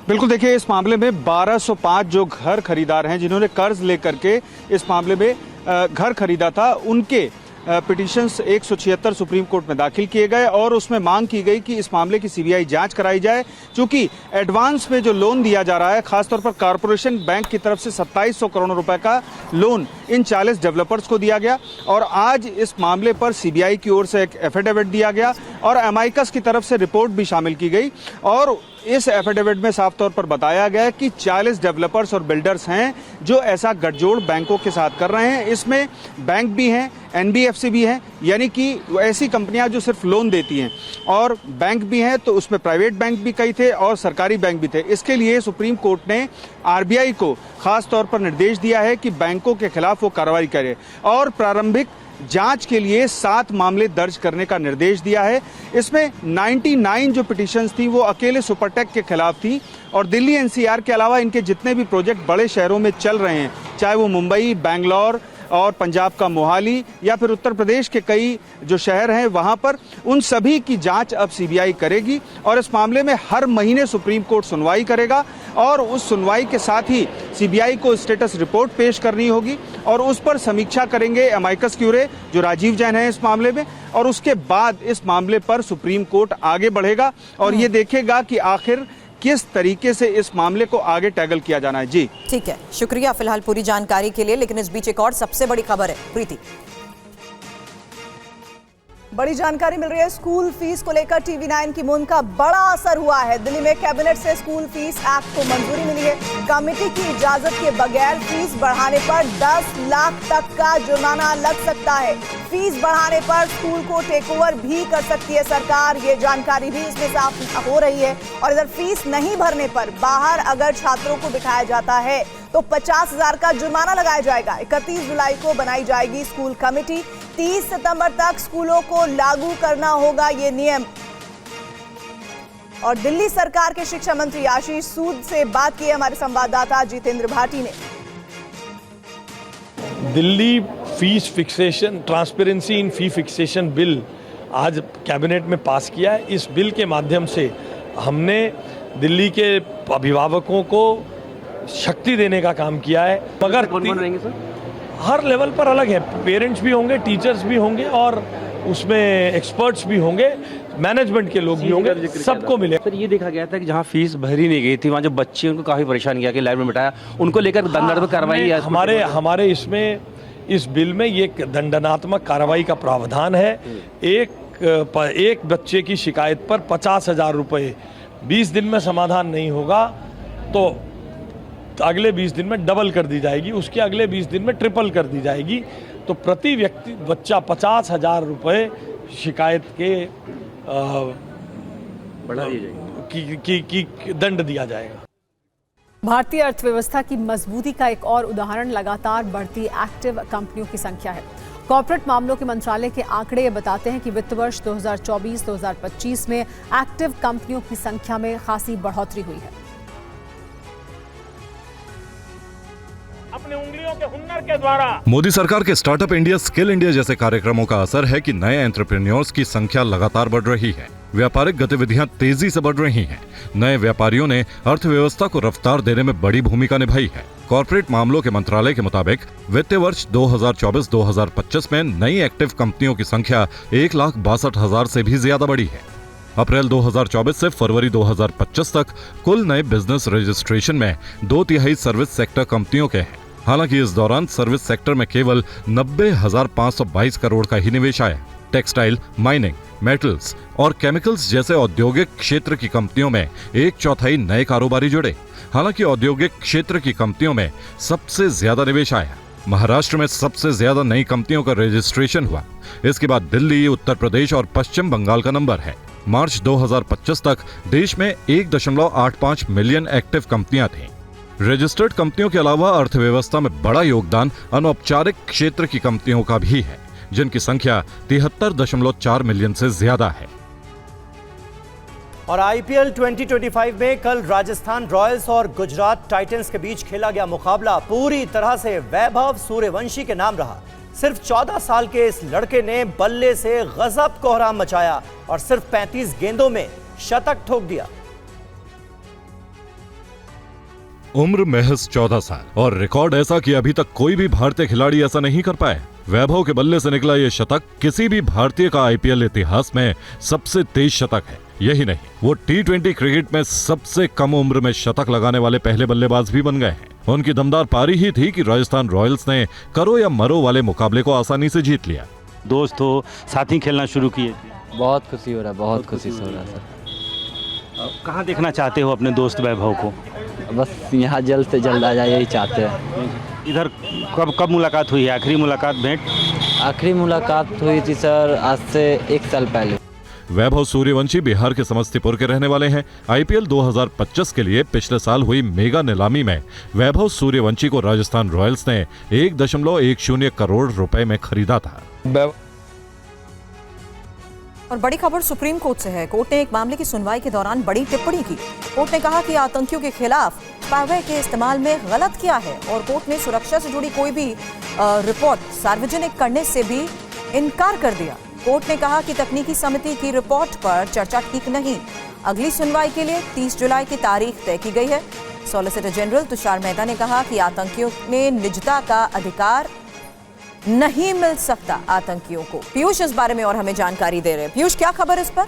बिल्कुल, देखिए इस मामले में 1205 जो घर खरीदार हैं जिन्होंने कर्ज लेकर के इस मामले में घर खरीदा था, उनके पिटीशंस 176 सुप्रीम कोर्ट में दाखिल किए गए और उसमें मांग की गई कि इस मामले की सीबीआई जांच कराई जाए। चूंकि एडवांस में जो लोन दिया जा रहा है, खासतौर पर कॉरपोरेशन बैंक की तरफ से 2700 करोड़ रुपए का लोन इन 40 डेवलपर्स को दिया गया और आज इस मामले पर सीबीआई की ओर से एक एफिडेविट दिया गया और अमाइकस की तरफ से रिपोर्ट भी शामिल की गई और इस एफिडेविट में साफ तौर पर बताया गया है कि 40 डेवलपर्स और बिल्डर्स हैं जो ऐसा गठजोड़ बैंकों के साथ कर रहे हैं। इसमें बैंक भी हैं, एनबीएफसी भी हैं, यानी कि ऐसी कंपनियां जो सिर्फ लोन देती हैं, और बैंक भी हैं, तो उसमें प्राइवेट बैंक भी कई थे और सरकारी बैंक भी थे। इसके लिए सुप्रीम कोर्ट ने आरबीआई को खास तौर पर निर्देश दिया है कि बैंकों के खिलाफ वो कार्रवाई करे और प्रारंभिक जांच के लिए 7 मामले दर्ज करने का निर्देश दिया है। इसमें 99 जो पिटीशंस थी वो अकेले सुपरटेक के खिलाफ थी और दिल्ली एनसीआर के अलावा इनके जितने भी प्रोजेक्ट बड़े शहरों में चल रहे हैं, चाहे वो मुंबई, बेंगलोर और पंजाब का मोहाली या फिर उत्तर प्रदेश के कई जो शहर हैं वहां पर, उन सभी की जांच अब सीबीआई करेगी और इस मामले में हर महीने सुप्रीम कोर्ट सुनवाई करेगा और उस सुनवाई के साथ ही सीबीआई को स्टेटस रिपोर्ट पेश करनी होगी और उस पर समीक्षा करेंगे अमाइकस क्यूरे जो राजीव जैन है इस मामले में, और उसके बाद इस मामले पर सुप्रीम कोर्ट आगे बढ़ेगा और ये देखेगा कि आखिर किस तरीके से इस मामले को आगे टैकल किया जाना है। जी ठीक है, शुक्रिया फिलहाल पूरी जानकारी के लिए। लेकिन इस बीच एक और सबसे बड़ी खबर है, प्रीति। बड़ी जानकारी मिल रही है। स्कूल फीस को लेकर टीवी9 की मुहिम का बड़ा असर हुआ है। दिल्ली में कैबिनेट से स्कूल फीस एक्ट को मंजूरी मिली है। कमेटी की इजाजत के बगैर फीस बढ़ाने पर 10 लाख तक का जुर्माना लग सकता है। फीस बढ़ाने पर स्कूल को टेक ओवर भी कर सकती है सरकार, ये जानकारी भी इसमें साफ हो रही है। और इधर फीस नहीं भरने पर बाहर अगर छात्रों को बिठाया जाता है तो 50,000 का जुर्माना लगाया जाएगा। 31 जुलाई को बनाई जाएगी स्कूल कमेटी। 30 सितंबर तक स्कूलों को लागू करना होगा ये नियम। और दिल्ली सरकार के शिक्षा मंत्री आशीष सूद से बात की हमारे संवाददाता जितेंद्र भाटी ने। Delhi fees fixation, transparency in fee fixation bill आज कैबिनेट में पास किया है। इस बिल के माध्यम से हमने दिल्ली के अभिभावकों को शक्ति देने का काम किया है। मगर कौन रहेंगे सर? हर लेवल पर अलग है, पेरेंट्स भी होंगे, टीचर्स भी होंगे और उसमें एक्सपर्ट्स भी होंगे, मैनेजमेंट के लोग भी होंगे, सबको मिले। सर ये देखा गया था कि जहां फीस भरी नहीं गई थी वहां जो बच्चे उनको काफी परेशान किया कि लाइन में बिठाया, उनको लेकर दंडात्मक कार्रवाई हमारे इसमें इस बिल में ये दंडात्मक कार्रवाई का प्रावधान है। एक बच्चे की शिकायत पर 50,000 रुपये, 20 दिन में समाधान नहीं होगा तो अगले 20 दिन में डबल कर दी जाएगी, उसके अगले 20 दिन में ट्रिपल कर दी जाएगी। तो प्रति व्यक्ति बच्चा 50,000 रुपये शिकायत के बढ़ा दिया जाएगा की दंड दिया जाएगा। भारतीय अर्थव्यवस्था की मजबूती का एक और उदाहरण लगातार बढ़ती एक्टिव कंपनियों की संख्या है। कॉर्पोरेट मामलों के मंत्रालय के आंकड़े ये बताते हैं कि वित्त वर्ष 2024-2025 में एक्टिव कंपनियों की संख्या में खासी बढ़ोतरी हुई है। अपने उंगलियों के हुनर के द्वारा मोदी सरकार के स्टार्टअप इंडिया, स्किल इंडिया जैसे कार्यक्रमों का असर है कि नए एंटरप्रेन्योर्स की संख्या लगातार बढ़ रही है। व्यापारिक गतिविधियां तेजी से बढ़ रही हैं। नए व्यापारियों ने अर्थव्यवस्था को रफ्तार देने में बड़ी भूमिका निभाई है। कॉर्पोरेट मामलों के मंत्रालय के मुताबिक वित्तीय वर्ष 2024-2025 में नई एक्टिव कंपनियों की संख्या 1,62,000 से भी ज्यादा बढ़ी है। अप्रैल 2024 से फरवरी 2025 तक कुल नए बिजनेस रजिस्ट्रेशन में 2/3 सर्विस सेक्टर कंपनियों के हैं। हालांकि इस दौरान सर्विस सेक्टर में केवल 90,522 करोड़ का ही निवेश आया। टेक्सटाइल, माइनिंग, मेटल्स और केमिकल्स जैसे औद्योगिक क्षेत्र की कंपनियों में 1/4 नए कारोबारी जुड़े। हालांकि औद्योगिक क्षेत्र की कंपनियों में सबसे ज्यादा निवेश आया। महाराष्ट्र में सबसे ज्यादा नई कंपनियों का रजिस्ट्रेशन हुआ। इसके बाद दिल्ली, उत्तर प्रदेश और पश्चिम बंगाल का नंबर है। मार्च 2025 तक देश में 1.85 मिलियन एक्टिव कंपनियां थीं। रजिस्टर्ड कंपनियों के अलावा अर्थव्यवस्था में बड़ा योगदान अनौपचारिक क्षेत्र की कंपनियों का भी है। जिनकी संख्या 73.4 मिलियन से ज्यादा है। और आईपीएल 2025 में कल राजस्थान रॉयल्स और गुजरात टाइटंस के बीच खेला गया मुकाबला पूरी तरह से वैभव सूर्यवंशी के नाम रहा। सिर्फ 14 साल के इस लड़के ने बल्ले से गजब कोहराम मचाया और सिर्फ 35 गेंदों में शतक ठोक दिया। उम्र महज 14 साल और रिकॉर्ड ऐसा कि अभी तक कोई भी भारतीय खिलाड़ी ऐसा नहीं कर पाए। वैभव के बल्ले से निकला यह शतक किसी भी भारतीय का आईपीएल इतिहास में सबसे तेज शतक है। यही नहीं, वो T20 क्रिकेट में सबसे कम उम्र में शतक लगाने वाले पहले बल्लेबाज भी बन गए हैं। उनकी दमदार पारी ही थी कि राजस्थान रॉयल्स ने करो या मरो वाले मुकाबले को आसानी से जीत लिया। दोस्त हो, साथ ही खेलना शुरू किए। बहुत खुशी हो रहा है, बहुत खुशी हो रहा है सर। कहाँ देखना चाहते हो अपने दोस्त वैभव को? बस यहाँ जल्द से जल्द आ जाए, यही चाहते हैं। इधर कब मुलाकात हुई है? आखिरी मुलाकात, भेंट? आखिरी मुलाकात हुई थी सर आज से 1 साल पहले। वैभव सूर्यवंशी बिहार के समस्तीपुर के रहने वाले हैं। आईपीएल 2025 के लिए पिछले साल हुई मेगा नीलामी में वैभव सूर्यवंशी को राजस्थान रॉयल्स ने 1.10 करोड़ रुपए में खरीदा था। और बड़ी खबर सुप्रीम कोर्ट से है। कोर्ट ने एक मामले की सुनवाई के दौरान बड़ी टिप्पणी की। कोर्ट ने कहा कि आतंकियों के खिलाफ स्पाईवेयर के इस्तेमाल में गलत किया है और कोर्ट ने सुरक्षा से जुड़ी कोई भी रिपोर्ट सार्वजनिक करने से भी इनकार कर दिया। कोर्ट ने कहा कि तकनीकी समिति की रिपोर्ट पर चर्चा ठीक नहीं। अगली सुनवाई के लिए 30 जुलाई की तारीख तय की गई है। सॉलिसिटर जनरल तुषार मेहता ने कहा कि आतंकियों में निजता का अधिकार नहीं मिल सकता आतंकियों को। पीयूष इस बारे में और हमें जानकारी दे रहे हैं। पीयूष, क्या खबर इस पर?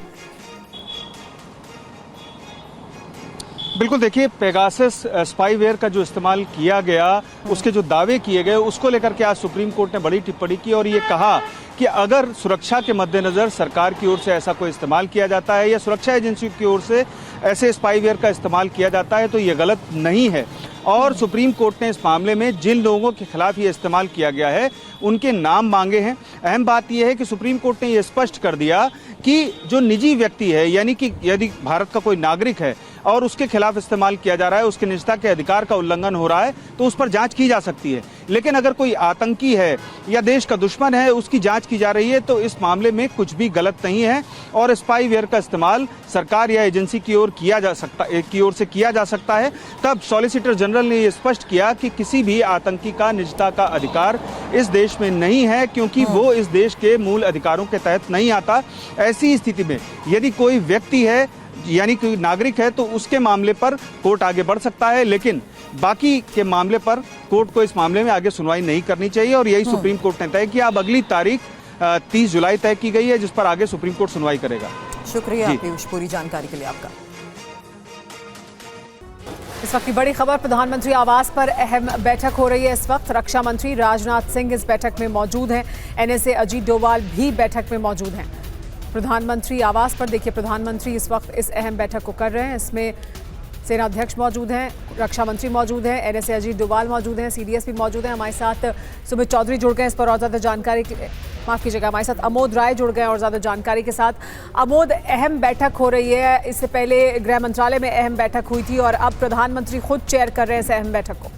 बिल्कुल, देखिए, पेगासस स्पाईवेयर का जो इस्तेमाल किया गया, उसके जो दावे किए गए, उसको लेकर के आज सुप्रीम कोर्ट ने बड़ी टिप्पणी की और ये कहा कि अगर सुरक्षा के मद्देनजर सरकार की ओर से ऐसा कोई इस्तेमाल किया जाता है या सुरक्षा एजेंसी की ओर से ऐसे स्पाईवेयर का इस्तेमाल किया जाता है तो ये गलत नहीं है। और सुप्रीम कोर्ट ने इस मामले में जिन लोगों के खिलाफ ये इस्तेमाल किया गया है उनके नाम मांगे हैं। अहम बात यह है कि सुप्रीम कोर्ट ने ये स्पष्ट कर दिया कि जो निजी व्यक्ति है, यानी कि यदि भारत का कोई नागरिक है और उसके खिलाफ इस्तेमाल किया जा रहा है, उसके निजता के अधिकार का उल्लंघन हो रहा है, तो उस पर जांच की जा सकती है। लेकिन अगर कोई आतंकी है या देश का दुश्मन है, उसकी जांच की जा रही है, तो इस मामले में कुछ भी गलत नहीं है और स्पाईवेयर का इस्तेमाल सरकार या एजेंसी की ओर से किया जा सकता है। तब सॉलिसिटर जनरल ने ये स्पष्ट किया कि किसी भी आतंकी का निजता का अधिकार इस देश में नहीं है, क्योंकि वो इस देश के मूल अधिकारों के तहत नहीं आता। ऐसी स्थिति में यदि कोई व्यक्ति है, यानी कोई नागरिक है, तो उसके मामले पर कोर्ट आगे बढ़ सकता है, लेकिन बाकी के मामले पर कोर्ट को इस मामले में आगे सुनवाई नहीं करनी चाहिए। और यही सुप्रीम कोर्ट ने तय किया। अब अगली तारीख 30 जुलाई तय की गई है, जिस पर आगे सुप्रीम कोर्ट सुनवाई करेगा। शुक्रिया पीयूष, पूरी जानकारी के लिए आपका। इस वक्त की बड़ी खबर, प्रधानमंत्री आवास पर अहम बैठक हो रही है। इस वक्त रक्षा मंत्री राजनाथ सिंह इस बैठक में मौजूद हैं। एनएसए अजीत डोभाल भी बैठक में मौजूद हैं। प्रधानमंत्री आवास पर देखिए, प्रधानमंत्री इस वक्त इस अहम बैठक को कर रहे हैं। इसमें सेना अध्यक्ष मौजूद हैं, रक्षा मंत्री मौजूद हैं, एनएसए अजीत डोभाल मौजूद हैं, सीडीएस भी मौजूद हैं। हमारे साथ सुमित चौधरी जुड़ गए इस पर और ज़्यादा जानकारी, माफ़ कीजिएगा, हमारे साथ अमोद राय जुड़ गए और ज़्यादा जानकारी के साथ। अमोद, अहम बैठक हो रही है, इससे पहले गृह मंत्रालय में अहम बैठक हुई थी और अब प्रधानमंत्री खुद चेयर कर रहे हैं इस अहम बैठक को।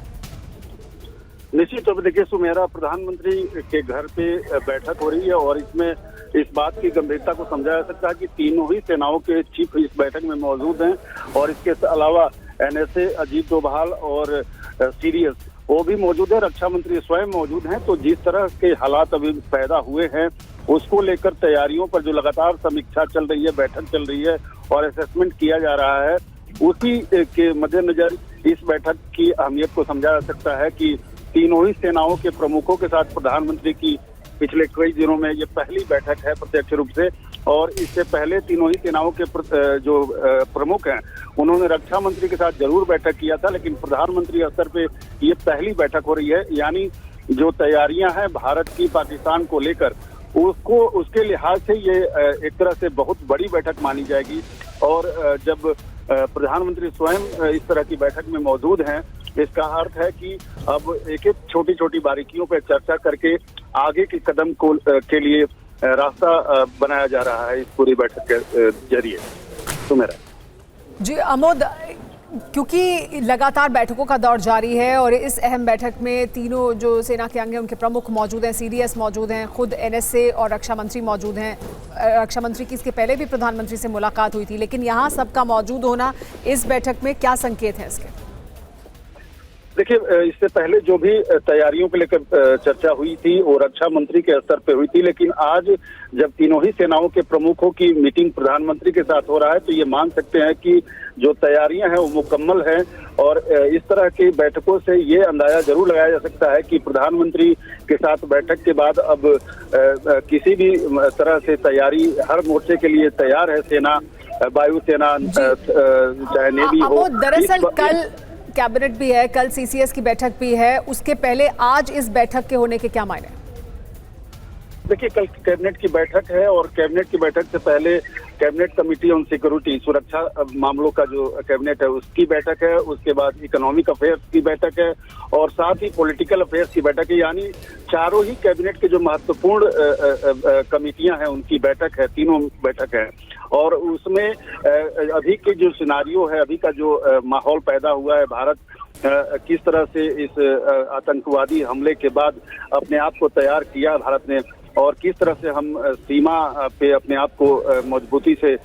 निश्चित तौर पर देखिए सुमेरा, प्रधानमंत्री के घर पे बैठक हो रही है और इसमें इस बात की गंभीरता को समझा जा सकता है कि तीनों ही सेनाओं के चीफ इस बैठक में मौजूद हैं और इसके अलावा एनएसए अजीत डोभाल और सीडीएस वो भी मौजूद है, रक्षा मंत्री स्वयं मौजूद हैं। तो जिस तरह के हालात अभी पैदा हुए हैं उसको लेकर तैयारियों पर जो लगातार समीक्षा चल रही है, बैठक चल रही है और असेसमेंट किया जा रहा है, उसी के मद्देनजर इस बैठक की अहमियत को समझा जा सकता है कि तीनों ही सेनाओं के प्रमुखों के साथ प्रधानमंत्री की पिछले कई दिनों में ये पहली बैठक है प्रत्यक्ष रूप से। और इससे पहले तीनों ही सेनाओं के जो प्रमुख हैं उन्होंने रक्षा मंत्री के साथ जरूर बैठक किया था, लेकिन प्रधानमंत्री स्तर पे ये पहली बैठक हो रही है। यानी जो तैयारियां हैं भारत की पाकिस्तान को लेकर, उसके लिहाज से ये एक तरह से बहुत बड़ी बैठक मानी जाएगी। और जब प्रधानमंत्री स्वयं इस तरह की बैठक में मौजूद हैं, इसका अर्थ है कि अब एक एक छोटी छोटी बारीकियों पर चर्चा करके आगे के कदम के लिए रास्ता बनाया जा रहा है इस पूरी बैठक के जरिए। तो मेरा जी अमोद, क्योंकि लगातार बैठकों का दौर जारी है और इस अहम बैठक में तीनों जो सेना के अंग हैं उनके प्रमुख मौजूद हैं, सीडीएस मौजूद हैं, खुद एनएसए और रक्षा मंत्री मौजूद हैं। रक्षा मंत्री की इसके पहले भी प्रधानमंत्री से मुलाकात हुई थी, लेकिन यहाँ सबका मौजूद होना इस बैठक में क्या संकेत है इसके? देखिए, इससे पहले जो भी तैयारियों को लेकर चर्चा हुई थी वो रक्षा मंत्री के स्तर पे हुई थी, लेकिन आज जब तीनों ही सेनाओं के प्रमुखों की मीटिंग प्रधानमंत्री के साथ हो रहा है तो ये मान सकते हैं कि जो तैयारियां हैं वो मुकम्मल हैं। और इस तरह की बैठकों से ये अंदाजा जरूर लगाया जा सकता है कि प्रधानमंत्री के साथ बैठक के बाद अब किसी भी तरह से तैयारी हर मोर्चे के लिए तैयार है सेना, वायुसेना चाहे नेवी हो। दरअसल कल कैबिनेट भी है, कल सीसीएस की बैठक भी है, उसके पहले आज इस बैठक के होने के क्या मायने? देखिए, कल कैबिनेट की बैठक है और कैबिनेट की बैठक से पहले कैबिनेट कमेटी ऑन सिक्योरिटी, सुरक्षा मामलों का जो कैबिनेट है उसकी बैठक है, उसके बाद इकोनॉमिक अफेयर्स की बैठक है और साथ ही पॉलिटिकल अफेयर्स की बैठक है। यानी चारों ही कैबिनेट के जो महत्वपूर्ण कमेटियां हैं उनकी बैठक है, तीनों बैठक है। और उसमें अभी के जो सिनारियो है, अभी का जो माहौल पैदा हुआ है, भारत किस तरह से इस आतंकवादी हमले के बाद अपने आप को तैयार किया भारत ने और किस तरह से हम सीमा पे अपने आप को मजबूती से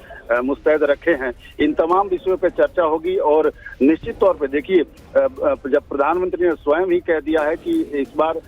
मुस्तैद रखे हैं, इन तमाम विषयों पे चर्चा होगी। और निश्चित तौर पे देखिए, जब प्रधानमंत्री ने स्वयं ही कह दिया है कि इस बार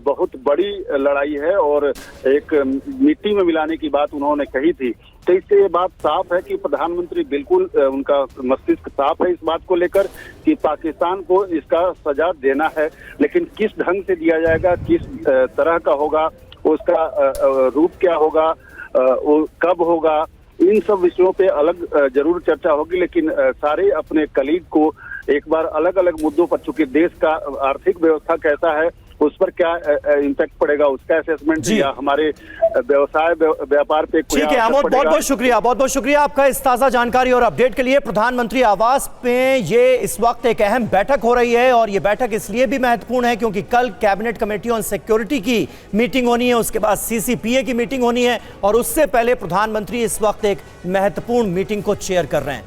बहुत बड़ी लड़ाई है और एक मिट्टी में मिलाने की बात उन्होंने कही थी, तो इससे ये बात साफ है कि प्रधानमंत्री बिल्कुल उनका मस्तिष्क साफ है इस बात को लेकर कि पाकिस्तान को इसका सजा देना है, लेकिन किस ढंग से दिया जाएगा, किस तरह का होगा, उसका रूप क्या होगा, वो कब होगा, इन सब विषयों पे अलग जरूर चर्चा होगी। लेकिन सारे अपने कलीग को एक बार अलग अलग मुद्दों पर, चूंकि देश का आर्थिक व्यवस्था कैसा है, उस पर क्या इम्पैक्ट पड़ेगा, उसका असेसमेंट या हमारे व्यवसाय व्यापार पे। ठीक है आमोद, बहुत बहुत शुक्रिया आपका इस ताज़ा जानकारी और अपडेट के लिए। प्रधानमंत्री आवास में ये इस वक्त एक अहम बैठक हो रही है और ये बैठक इसलिए भी महत्वपूर्ण है क्योंकि कल कैबिनेट कमेटी ऑन सिक्योरिटी की मीटिंग होनी है, उसके बाद सीसीपीए की मीटिंग होनी है और उससे पहले प्रधानमंत्री इस वक्त एक महत्वपूर्ण मीटिंग को चेयर कर रहे हैं।